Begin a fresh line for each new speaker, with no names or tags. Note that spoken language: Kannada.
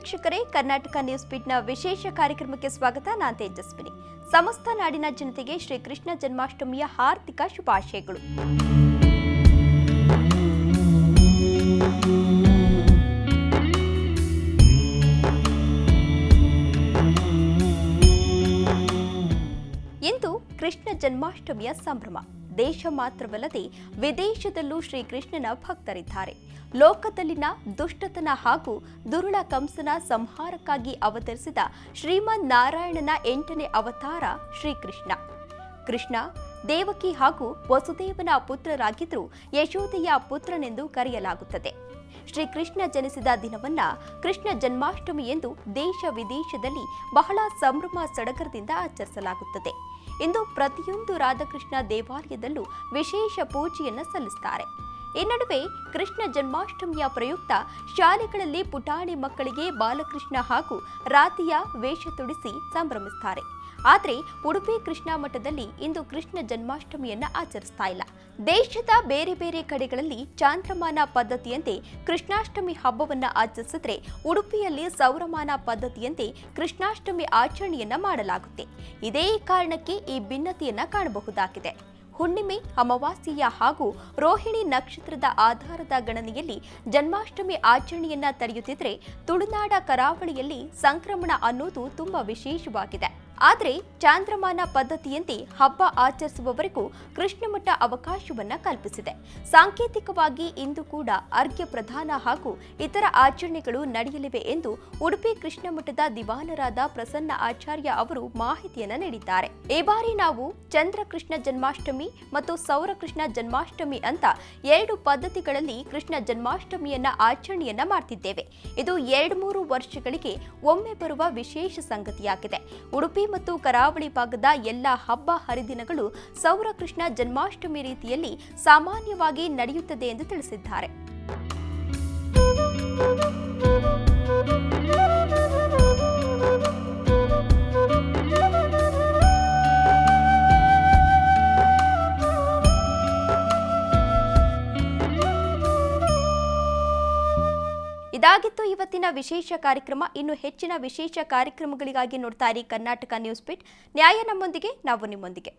ವೀಕ್ಷಕರೇ, ಕರ್ನಾಟಕ ನ್ಯೂಸ್ ಬೀಟ್ನ ವಿಶೇಷ ಕಾರ್ಯಕ್ರಮಕ್ಕೆ ಸ್ವಾಗತ. ನಾನು ತೇಜಸ್ವಿನಿ. ಸಮಸ್ತ ನಾಡಿನ ಜನತೆಗೆ ಶ್ರೀಕೃಷ್ಣ ಜನ್ಮಾಷ್ಟಮಿಯ ಹಾರ್ದಿಕ ಶುಭಾಶಯಗಳು. ಇಂದು ಕೃಷ್ಣ ಜನ್ಮಾಷ್ಟಮಿಯ ಸಂಭ್ರಮ. ದೇಶ ಮಾತ್ರವಲ್ಲದೆ ವಿದೇಶದಲ್ಲೂ ಶ್ರೀಕೃಷ್ಣನ ಭಕ್ತರಿದ್ದಾರೆ. ಲೋಕದಲ್ಲಿನ ದುಷ್ಟತನ ಹಾಗೂ ದುರುಳ ಕಂಸನ ಸಂಹಾರಕ್ಕಾಗಿ ಅವತರಿಸಿದ ಶ್ರೀಮನ್ ನಾರಾಯಣನ 8ನೇ ಅವತಾರ ಶ್ರೀಕೃಷ್ಣ. ಕೃಷ್ಣ ದೇವಕಿ ಹಾಗೂ ವಸುದೇವನ ಪುತ್ರರಾಗಿದ್ದರೂ ಯಶೋದೆಯ ಪುತ್ರನೆಂದು ಕರೆಯಲಾಗುತ್ತದೆ. ಶ್ರೀಕೃಷ್ಣ ಜನಿಸಿದ ದಿನವನ್ನ ಕೃಷ್ಣ ಜನ್ಮಾಷ್ಟಮಿ ಎಂದು ದೇಶ ವಿದೇಶದಲ್ಲಿ ಬಹಳ ಸಂಭ್ರಮ ಸಡಗರದಿಂದ ಆಚರಿಸಲಾಗುತ್ತದೆ. ಇಂದು ಪ್ರತಿಯೊಂದು ರಾಧಾಕೃಷ್ಣ ದೇವಾಲಯದಲ್ಲೂ ವಿಶೇಷ ಪೂಜೆಯನ್ನು ಸಲ್ಲಿಸುತ್ತಾರೆ. ಈ ನಡುವೆ ಕೃಷ್ಣ ಜನ್ಮಾಷ್ಟಮಿಯ ಪ್ರಯುಕ್ತ ಶಾಲೆಗಳಲ್ಲಿ ಪುಟಾಣಿ ಮಕ್ಕಳಿಗೆ ಬಾಲಕೃಷ್ಣ ಹಾಗೂ ರಾಧೆಯ ವೇಷ ತೊಡಿಸಿ ಸಂಭ್ರಮಿಸುತ್ತಾರೆ. ಆದರೆ ಉಡುಪಿ ಕೃಷ್ಣ ಮಠದಲ್ಲಿ ಇಂದು ಕೃಷ್ಣ ಜನ್ಮಾಷ್ಟಮಿಯನ್ನ ಆಚರಿಸ್ತಾ ಇಲ್ಲ. ದೇಶದ ಬೇರೆ ಬೇರೆ ಕಡೆಗಳಲ್ಲಿ ಚಾಂದ್ರಮಾನ ಪದ್ಧತಿಯಂತೆ ಕೃಷ್ಣಾಷ್ಟಮಿ ಹಬ್ಬವನ್ನ ಆಚರಿಸಿದ್ರೆ, ಉಡುಪಿಯಲ್ಲಿ ಸೌರಮಾನ ಪದ್ಧತಿಯಂತೆ ಕೃಷ್ಣಾಷ್ಟಮಿ ಆಚರಣೆಯನ್ನ ಮಾಡಲಾಗುತ್ತೆ. ಇದೇ ಕಾರಣಕ್ಕೆ ಈ ಭಿನ್ನತೆಯನ್ನ ಕಾಣಬಹುದಾಗಿದೆ. ಹುಣ್ಣಿಮೆ, ಅಮಾವಾಸ್ಯೆಯ ಹಾಗೂ ರೋಹಿಣಿ ನಕ್ಷತ್ರದ ಆಧಾರದ ಗಣನೆಯಲ್ಲಿ ಜನ್ಮಾಷ್ಟಮಿ ಆಚರಣೆಯನ್ನ ತಡೆಯುತ್ತಿದ್ರೆ, ತುಳುನಾಡ ಕರಾವಳಿಯಲ್ಲಿ ಸಂಕ್ರಮಣ ಅನ್ನೋದು ತುಂಬಾ ವಿಶೇಷವಾಗಿದೆ. ಆದರೆ ಚಾಂದ್ರಮಾನ ಪದ್ಧತಿಯಂತೆ ಹಬ್ಬ ಆಚರಿಸುವವರೆಗೂ ಕೃಷ್ಣಮಠ ಅವಕಾಶವನ್ನ ಕಲ್ಪಿಸಿದೆ. ಸಾಂಕೇತಿಕವಾಗಿ ಇಂದು ಕೂಡ ಅರ್ಘ್ಯ ಪ್ರದಾನ ಹಾಗೂ ಇತರ ಆಚರಣೆಗಳು ನಡೆಯಲಿವೆ ಎಂದು ಉಡುಪಿ ಕೃಷ್ಣಮಠದ ದಿವಾನರಾದ ಪ್ರಸನ್ನ ಆಚಾರ್ಯ ಅವರು ಮಾಹಿತಿಯನ್ನ ನೀಡಿದ್ದಾರೆ. ಈ ಬಾರಿ ನಾವು ಚಂದ್ರಕೃಷ್ಣ ಜನ್ಮಾಷ್ಟಮಿ ಮತ್ತು ಸೌರಕೃಷ್ಣ ಜನ್ಮಾಷ್ಟಮಿ ಅಂತ 2 ಪದ್ಧತಿಗಳಲ್ಲಿ ಕೃಷ್ಣ ಜನ್ಮಾಷ್ಟಮಿಯನ್ನ ಆಚರಣೆಯನ್ನ ಮಾಡ್ತಿದ್ದೇವೆ. ಇದು 2-3 ವರ್ಷಗಳಿಗೆ ಒಮ್ಮೆ ಬರುವ ವಿಶೇಷ ಸಂಗತಿಯಾಗಿದೆ. ಉಡುಪಿ ಮತ್ತು ಕರಾವಳಿ ಭಾಗದ ಎಲ್ಲ ಹಬ್ಬ ಹರಿದಿನಗಳು ಸೌರಕೃಷ್ಣ ಜನ್ಮಾಷ್ಟಮಿ ರೀತಿಯಲ್ಲಿ ಸಾಮಾನ್ಯವಾಗಿ ನಡೆಯುತ್ತದೆ ಎಂದು ತಿಳಿಸಿದ್ದಾರೆ. ಇದಾಗಿತ್ತು ಇವತ್ತಿನ ವಿಶೇಷ ಕಾರ್ಯಕ್ರಮ. ಇನ್ನು ಹೆಚ್ಚಿನ ವಿಶೇಷ ಕಾರ್ಯಕ್ರಮಗಳಿಗಾಗಿ ನೋಡ್ತಾ ಇರಿ ಕರ್ನಾಟಕ ನ್ಯೂಸ್ ಬೀಟ್. ನ್ಯಾಯ ನಮ್ಮೊಂದಿಗೆ, ನಾವು ನಿಮ್ಮೊಂದಿಗೆ.